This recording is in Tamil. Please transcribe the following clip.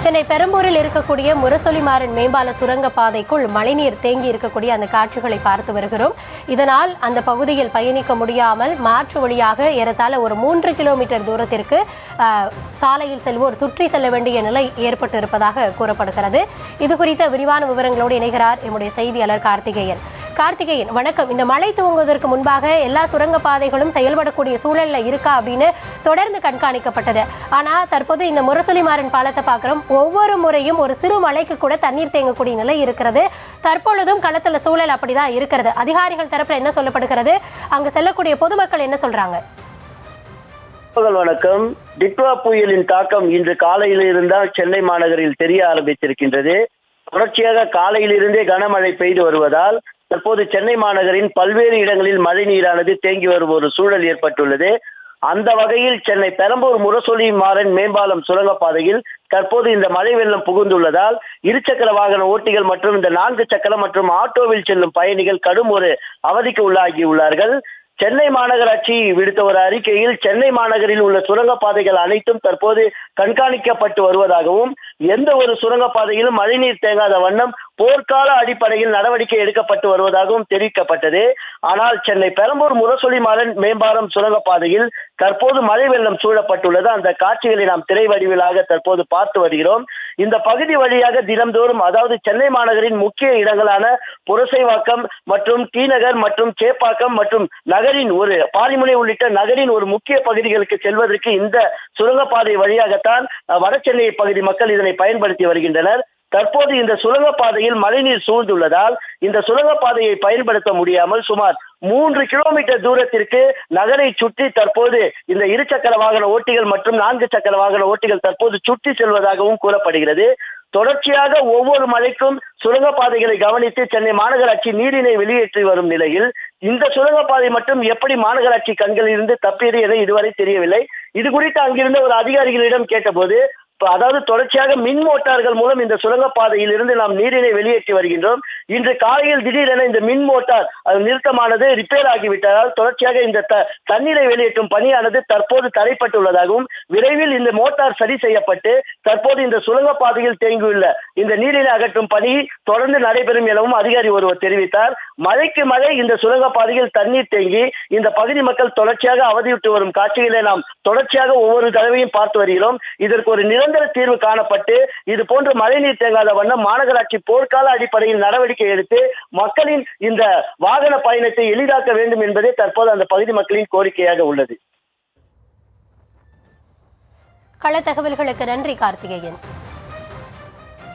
சென்னை பெரம்பூரில் இருக்கக்கூடிய முரசொலிமாறன் மேம்பால சுரங்க பாதைக்குள் மழைநீர் தேங்கி இருக்கக்கூடிய அந்த காட்சிகளை பார்த்து வருகிறோம். இதனால் அந்த பகுதியில் பயணிக்க முடியாமல் மாற்று வழியாக ஏறத்தாழ ஒரு 3 கிலோமீட்டர் தூரத்திற்கு சாலையில் செல்வோர் சுற்றி செல்ல வேண்டிய நிலை ஏற்பட்டு இருப்பதாக கூறப்படுகிறது. இது குறித்த விரிவான விவரங்களோடு இணைகிறார் எம்முடைய செய்தியாளர் கார்த்திகேயன். கார்த்திகேயன், வணக்கம். இந்த மழை துவங்குவதற்கு முன்பாக எல்லா சுரங்க பாதைகளும் செயல்படக்கூடிய சூழல்ல இருக்கா அப்படின்னு தொடர்ந்து கண்காணிக்கப்பட்டது. ஆனா தற்போது இந்த முரசொலிமாறன் பாலத்தை பார்க்கிறோம். ஒவ்வொரு முறையும் ஒரு சிறு மழைக்கு கூட தண்ணீர் தேங்கக்கூடிய நிலை இருக்கிறது. தற்பொழுதும் களத்துல சூழல் அப்படிதான் இருக்கிறது. அதிகாரிகள் தரப்புல என்ன சொல்லப்படுகிறது? அங்கு செல்லக்கூடிய பொதுமக்கள் என்ன சொல்றாங்க? வணக்கம். டிட்வா புயலின் தாக்கம் இன்று காலையில் இருந்தால் சென்னை மாநகரில் தெரிய ஆரம்பித்திருக்கின்றது. தொடர்ச்சியாக காலையிலிருந்தே கனமழை பெய்து வருவதால் தற்போது சென்னை மாநகரின் பல்வேறு இடங்களில் மழை நீரானது தேங்கி வரும் ஒரு சூழல் ஏற்பட்டுள்ளது. அந்த வகையில் சென்னை பெரம்பூர் முரசொலிமாறன் மேம்பாலம் சுரங்கப்பாதையில் தற்போது இந்த மழை வெள்ளம் புகுந்துள்ளதால் இருசக்கர வாகன ஓட்டிகள் மற்றும் இந்த 4 சக்கர மற்றும் ஆட்டோவில் செல்லும் பயணிகள் கடும் ஒரு அவதிக்கு உள்ளாகியுள்ளார்கள். சென்னை மாநகராட்சி விடுத்த ஒரு அறிக்கையில் சென்னை மாநகரில் உள்ள சுரங்கப்பாதைகள் அனைத்தும் தற்போது கண்காணிக்கப்பட்டு வருவதாகவும் எந்த ஒரு சுரங்கப்பாதையிலும் மழைநீர் தேங்காத வண்ணம் போர்க்கால அடிப்படையில் நடவடிக்கை எடுக்கப்பட்டு வருவதாகவும் தெரிவிக்கப்பட்டது. ஆனால் சென்னை பெரம்பூர் முரசொலிமாறன் மேம்பாலம் சுரங்கப்பாதையில் தற்போது மழை வெள்ளம் சூழப்பட்டுள்ளது. அந்த காட்சிகளை நாம் திரை வடிவிலாக தற்போது பார்த்து வருகிறோம். இந்த பகுதி வழியாக தினம்தோறும், அதாவது சென்னை மாநகரின் முக்கிய இடங்களான புரசைவாக்கம் மற்றும் டி நகர் மற்றும் சேப்பாக்கம் மற்றும் நகரின் ஒரு பாரிமுனை உள்ளிட்ட நகரின் ஒரு முக்கிய பகுதிகளுக்கு செல்வதற்கு இந்த சுரங்கப்பாதை வழியாகத்தான் வட சென்னை பகுதி மக்கள் இதனை பயன்படுத்தி வருகின்றனர். தற்போது இந்த சுரங்கப்பாதையில் மழைநீர் சூழ்ந்துள்ளதால் இந்த சுரங்கப்பாதையை பயன்படுத்த முடியாமல் சுமார் 3 கிலோமீட்டர் தூரத்திற்கு நகரை சுற்றி தற்போது இந்த இருசக்கர வாகன ஓட்டிகள் மற்றும் 4 சக்கர வாகன ஓட்டிகள் தற்போது சுற்றி செல்வதாகவும் கூறப்படுகிறது. தொடர்ச்சியாக ஒவ்வொரு மழைக்கும் சுரங்கப்பாதைகளை கவனித்து சென்னை மாநகராட்சி நீரினை வெளியேற்றி வரும் நிலையில் இந்த சுரங்கப்பாதை மட்டும் எப்படி மாநகராட்சி கண்களில் இருந்து தப்பியது என இதுவரை தெரியவில்லை. இது குறித்து அங்கிருந்த ஒரு அதிகாரிகளிடம் கேட்டபோது, அதாவது தொடர்ச்சியாக மின் மோட்டார்கள் மூலம் இந்த சுரங்கப்பாதையில் இருந்து நாம் நீரினை வெளியேற்றி வருகின்றோம். இன்று காலையில் திடீரென இந்த மின் மோட்டார் நிறுத்தமானது ரிப்பேர் ஆகிவிட்டதால் தொடர்ச்சியாக இந்த தண்ணீரை வெளியேற்றும் பணியானது தற்போது தடைப்பட்டுள்ளதாகவும் விரைவில் இந்த மோட்டார் சரி செய்யப்பட்டு தற்போது இந்த சுரங்கப்பாதையில் தேங்கியுள்ள இந்த நீரினை அகற்றும் பணி தொடர்ந்து நடைபெறும் எனவும் அதிகாரி ஒருவர் தெரிவித்தார். மழைக்கு மழை இந்த சுரங்கப்பாதையில் தண்ணீர் தேங்கி இந்த பகுதி மக்கள் தொடர்ச்சியாக அவதியுற்று வரும் காட்சிகளை நாம் தொடர்ச்சியாக ஒவ்வொரு தடவையும் பார்த்து வருகிறோம். இதற்கு ஒரு நிரந்தர தீர்வு காணப்பட்டு இது போன்ற மழைநீர் தேங்காத வண்ணம் மாநகராட்சி போர்க்கால அடிப்படையில் நடவடிக்கை எடுத்து மக்களின் இந்த வாகன பயணத்தை எளிதாக்க வேண்டும் என்பதே தற்போது அந்த பகுதி மக்களின் கோரிக்கையாக உள்ளது. கள தகவல்களுக்கு நன்றி கார்த்திகேயன்.